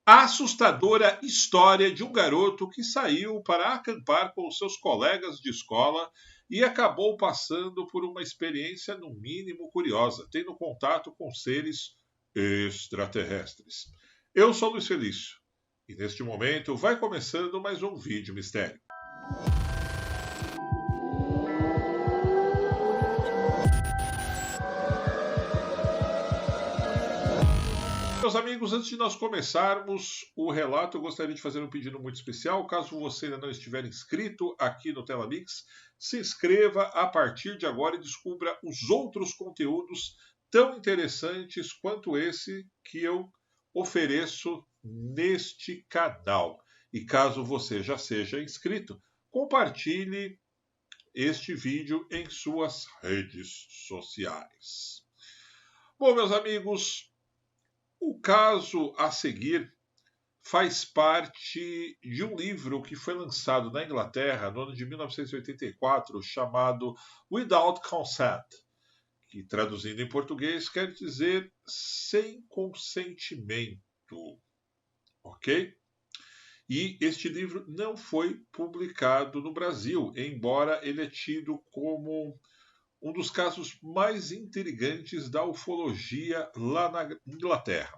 A assustadora história de um garoto que saiu para acampar com seus colegas de escola e acabou passando por uma experiência no mínimo curiosa, tendo contato com seres extraterrestres. Eu sou Luiz Felício e neste momento vai começando mais um vídeo mistério. Meus amigos, antes de nós começarmos o relato, eu gostaria de fazer um pedido muito especial. Caso você ainda não estiver inscrito aqui no Telamix, se inscreva a partir de agora e descubra os outros conteúdos tão interessantes quanto esse que eu ofereço neste canal. E caso você já seja inscrito, compartilhe este vídeo em suas redes sociais. Bom, meus amigos, o caso a seguir faz parte de um livro que foi lançado na Inglaterra no ano de 1984, chamado Without Consent, que traduzindo em português quer dizer sem consentimento, ok? E este livro não foi publicado no Brasil, embora ele é tido como um dos casos mais intrigantes da ufologia lá na Inglaterra.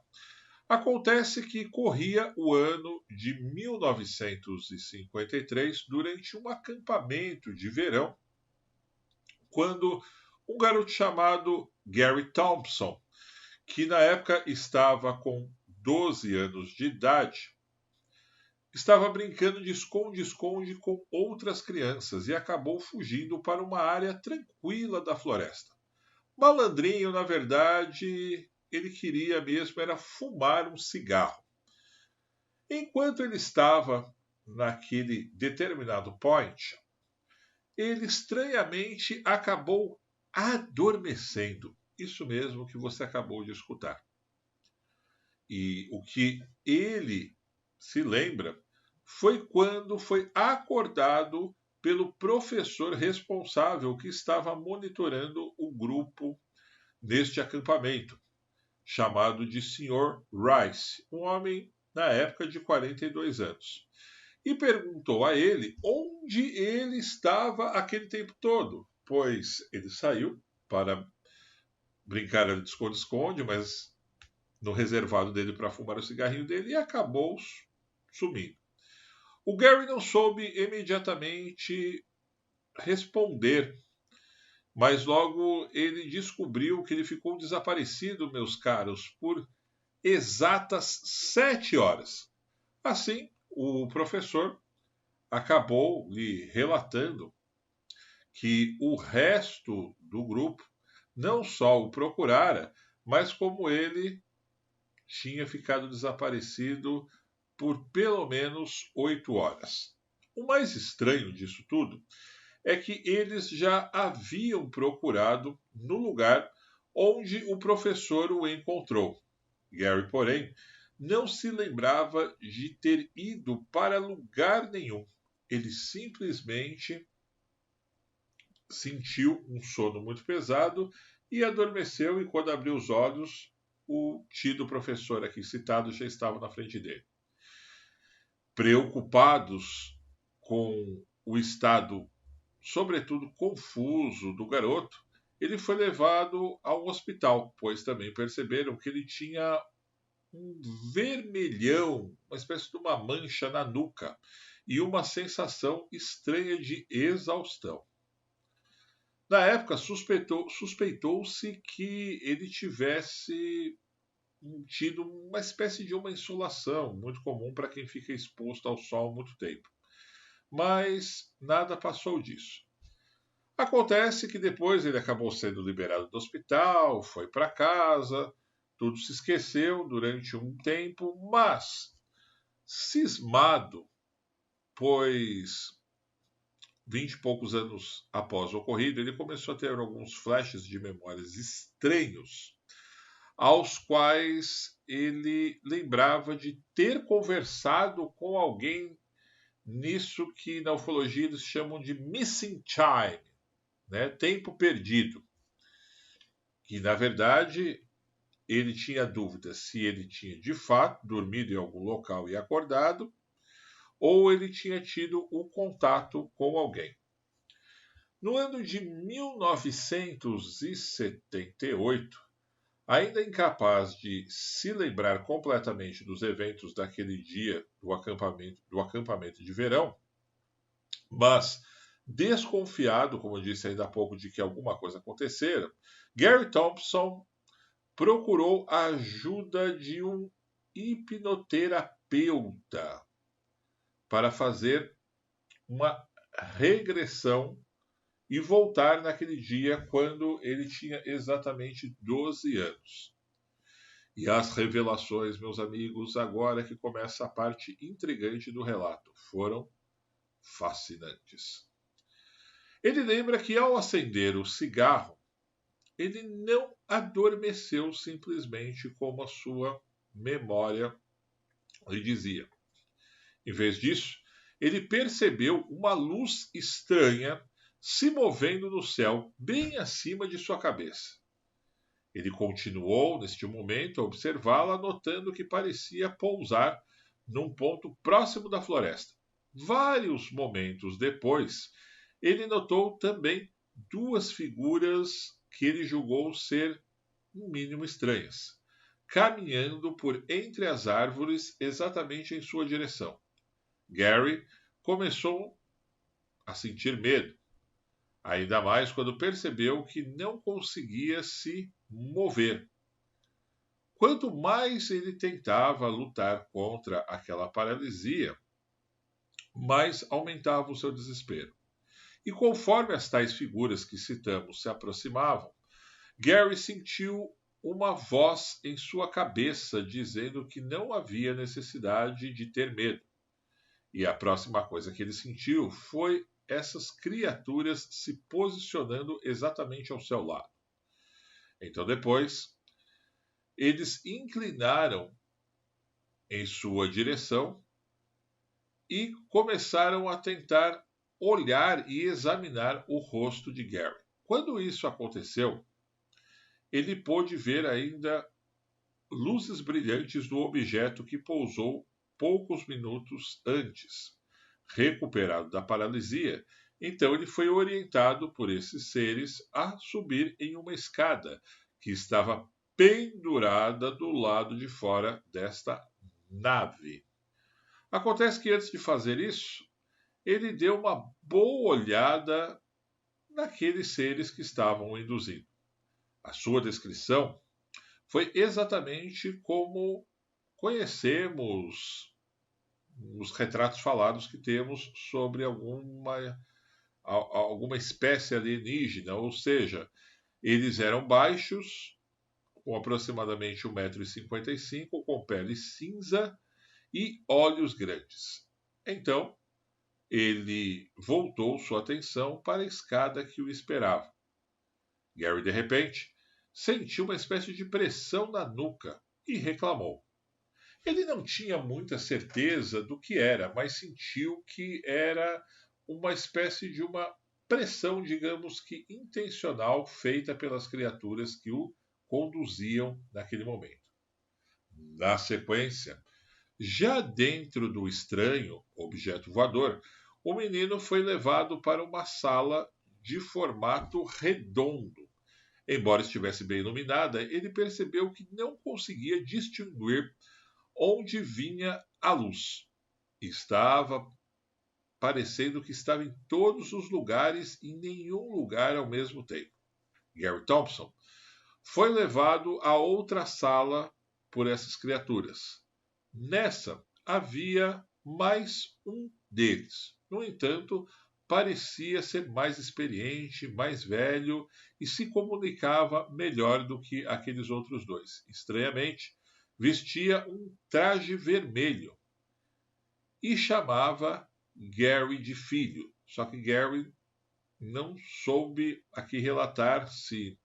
Acontece que corria o ano de 1953, durante um acampamento de verão, quando um garoto chamado Gary Thompson, que na época estava com 12 anos de idade, estava brincando de esconde-esconde com outras crianças e acabou fugindo para uma área tranquila da floresta. Malandrinho, na verdade, ele queria mesmo era fumar um cigarro. Enquanto ele estava naquele determinado point, ele estranhamente acabou adormecendo. Isso mesmo que você acabou de escutar. E o que ele se lembra foi quando foi acordado pelo professor responsável que estava monitorando o grupo neste acampamento, chamado de Sr. Rice, um homem na época de 42 anos, e perguntou a ele onde ele estava aquele tempo todo, pois ele saiu para brincar de esconde-esconde, mas no reservado dele para fumar o cigarrinho dele, e acabou sumindo. O Gary não soube imediatamente responder, mas logo ele descobriu que ele ficou desaparecido, meus caros, por exatas 7 horas. Assim, o professor acabou lhe relatando que o resto do grupo não só o procurara, mas como ele tinha ficado desaparecido por pelo menos 8 horas. O mais estranho disso tudo é que eles já haviam procurado no lugar onde o professor o encontrou. Gary, porém, não se lembrava de ter ido para lugar nenhum. Ele simplesmente sentiu um sono muito pesado e adormeceu, e quando abriu os olhos, o tido professor aqui citado já estava na frente dele. Preocupados com o estado, sobretudo confuso, do garoto, ele foi levado a um hospital, pois também perceberam que ele tinha um vermelhão, uma espécie de uma mancha na nuca e uma sensação estranha de exaustão. Na época, suspeitou-se que ele tivesse tido uma espécie de uma insolação, muito comum para quem fica exposto ao sol há muito tempo. Mas nada passou disso. Acontece que depois ele acabou sendo liberado do hospital, foi para casa, tudo se esqueceu durante um tempo, mas cismado, pois 20 e poucos anos após o ocorrido, ele começou a ter alguns flashes de memórias estranhos, aos quais ele lembrava de ter conversado com alguém nisso que na ufologia eles chamam de missing time, né? Tempo perdido. Que, na verdade, ele tinha dúvida se ele tinha de fato dormido em algum local e acordado, ou ele tinha tido o contato com alguém. No ano de 1978, ainda incapaz de se lembrar completamente dos eventos daquele dia do acampamento de verão, mas desconfiado, como eu disse ainda há pouco, de que alguma coisa acontecera, Gary Thompson procurou a ajuda de um hipnoterapeuta para fazer uma regressão e voltar naquele dia quando ele tinha exatamente 12 anos. E as revelações, meus amigos, agora que começa a parte intrigante do relato, foram fascinantes. Ele lembra que ao acender o cigarro, ele não adormeceu simplesmente como a sua memória lhe dizia. Em vez disso, ele percebeu uma luz estranha se movendo no céu bem acima de sua cabeça. Ele continuou, neste momento, a observá-la, notando que parecia pousar num ponto próximo da floresta. Vários momentos depois, ele notou também duas figuras que ele julgou ser, no mínimo, estranhas, caminhando por entre as árvores exatamente em sua direção. Gary começou a sentir medo, ainda mais quando percebeu que não conseguia se mover. Quanto mais ele tentava lutar contra aquela paralisia, mais aumentava o seu desespero. E conforme as tais figuras que citamos se aproximavam, Gary sentiu uma voz em sua cabeça dizendo que não havia necessidade de ter medo. E a próxima coisa que ele sentiu foi essas criaturas se posicionando exatamente ao seu lado. Então depois, eles inclinaram em sua direção e começaram a tentar olhar e examinar o rosto de Gary. Quando isso aconteceu, ele pôde ver ainda luzes brilhantes do objeto que pousou poucos minutos antes. Recuperado da paralisia, então ele foi orientado por esses seres a subir em uma escada que estava pendurada do lado de fora desta nave. Acontece que antes de fazer isso, ele deu uma boa olhada naqueles seres que estavam o induzindo. A sua descrição foi exatamente como conhecemos os retratos falados que temos sobre alguma espécie alienígena, ou seja, eles eram baixos, com aproximadamente 1,55 m, com pele cinza e olhos grandes. Então, ele voltou sua atenção para a escada que o esperava. Gary, de repente, sentiu uma espécie de pressão na nuca e reclamou. Ele não tinha muita certeza do que era, mas sentiu que era uma espécie de uma pressão, digamos que intencional, feita pelas criaturas que o conduziam naquele momento. Na sequência, já dentro do estranho objeto voador, o menino foi levado para uma sala de formato redondo. Embora estivesse bem iluminada, ele percebeu que não conseguia distinguir onde vinha a luz. Estava parecendo que estava em todos os lugares e em nenhum lugar ao mesmo tempo. Gary Thompson foi levado a outra sala por essas criaturas. Nessa havia mais um deles. No entanto, parecia ser mais experiente, mais velho e se comunicava melhor do que aqueles outros dois. Estranhamente, vestia um traje vermelho e chamava Gary de filho. Só que Gary não soube aqui relatar se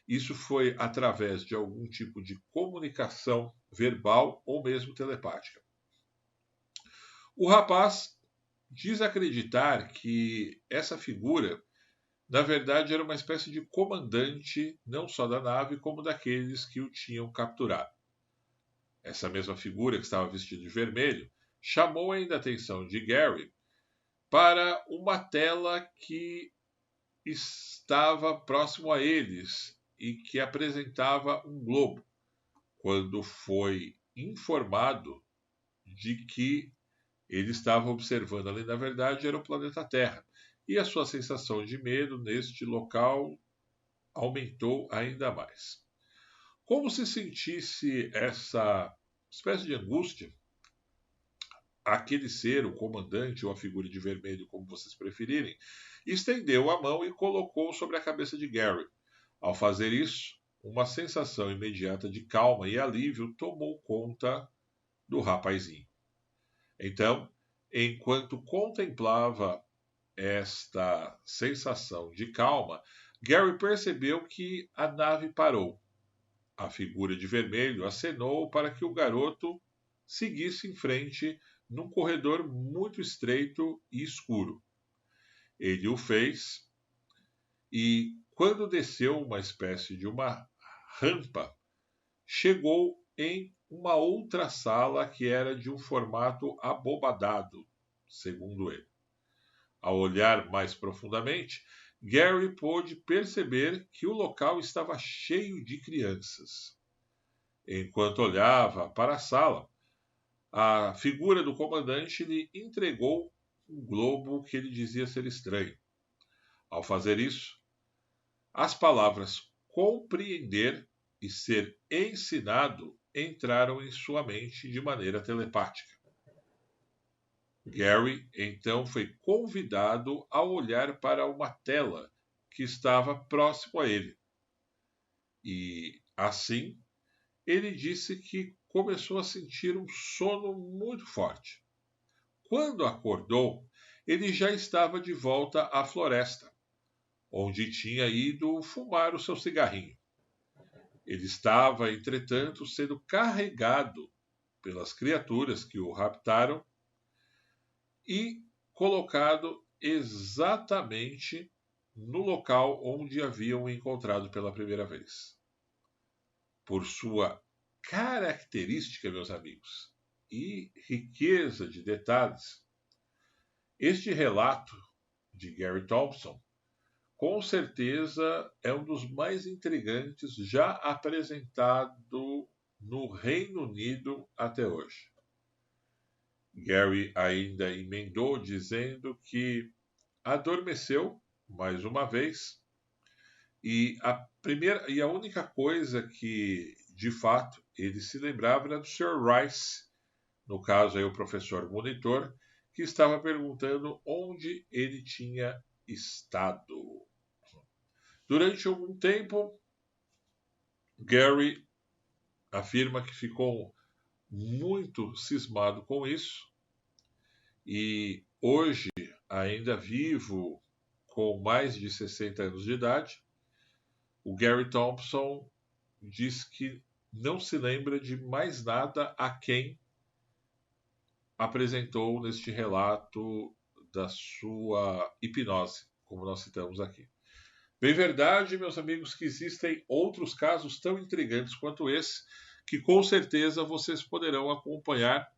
isso foi através de algum tipo de comunicação verbal ou mesmo telepática. O rapaz diz acreditar que essa figura na verdade era uma espécie de comandante não só da nave, como daqueles que o tinham capturado. Essa mesma figura, que estava vestida de vermelho, chamou ainda a atenção de Gary para uma tela que estava próximo a eles e que apresentava um globo, quando foi informado de que ele estava observando ali, na verdade, era o planeta Terra. E a sua sensação de medo neste local aumentou ainda mais. Como se sentisse essa espécie de angústia, aquele ser, o comandante ou a figura de vermelho, como vocês preferirem, estendeu a mão e colocou sobre a cabeça de Gary. Ao fazer isso, uma sensação imediata de calma e alívio tomou conta do rapazinho. Então, enquanto contemplava esta sensação de calma, Gary percebeu que a nave parou. A figura de vermelho acenou para que o garoto seguisse em frente num corredor muito estreito e escuro. Ele o fez e, quando desceu uma espécie de uma rampa, chegou em uma outra sala que era de um formato abobadado, segundo ele. Ao olhar mais profundamente, Gary pôde perceber que o local estava cheio de crianças. Enquanto olhava para a sala, a figura do comandante lhe entregou um globo que ele dizia ser estranho. Ao fazer isso, as palavras compreender e ser ensinado entraram em sua mente de maneira telepática. Gary então foi convidado a olhar para uma tela que estava próximo a ele. E, assim, ele disse que começou a sentir um sono muito forte. Quando acordou, ele já estava de volta à floresta, onde tinha ido fumar o seu cigarrinho. Ele estava, entretanto, sendo carregado pelas criaturas que o raptaram e colocado exatamente no local onde haviam encontrado pela primeira vez. Por sua característica, meus amigos, e riqueza de detalhes, este relato de Gary Thompson com certeza é um dos mais intrigantes já apresentado no Reino Unido até hoje. Gary ainda emendou dizendo que adormeceu mais uma vez e a única coisa que de fato ele se lembrava era do Sr. Rice, no caso aí o professor monitor, que estava perguntando onde ele tinha estado. Durante algum tempo, Gary afirma que ficou muito cismado com isso e hoje, ainda vivo, com mais de 60 anos de idade, o Gary Thompson diz que não se lembra de mais nada a quem apresentou neste relato da sua hipnose, como nós citamos aqui. Bem verdade, meus amigos, que existem outros casos tão intrigantes quanto esse, que com certeza vocês poderão acompanhar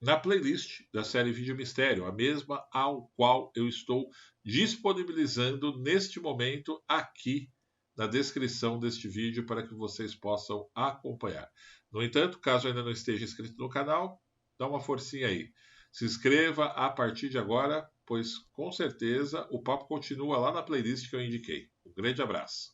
na playlist da série Vídeo Mistério, a mesma ao qual eu estou disponibilizando neste momento aqui na descrição deste vídeo para que vocês possam acompanhar. No entanto, caso ainda não esteja inscrito no canal, dá uma forcinha aí. Se inscreva a partir de agora, pois com certeza o papo continua lá na playlist que eu indiquei. Um grande abraço.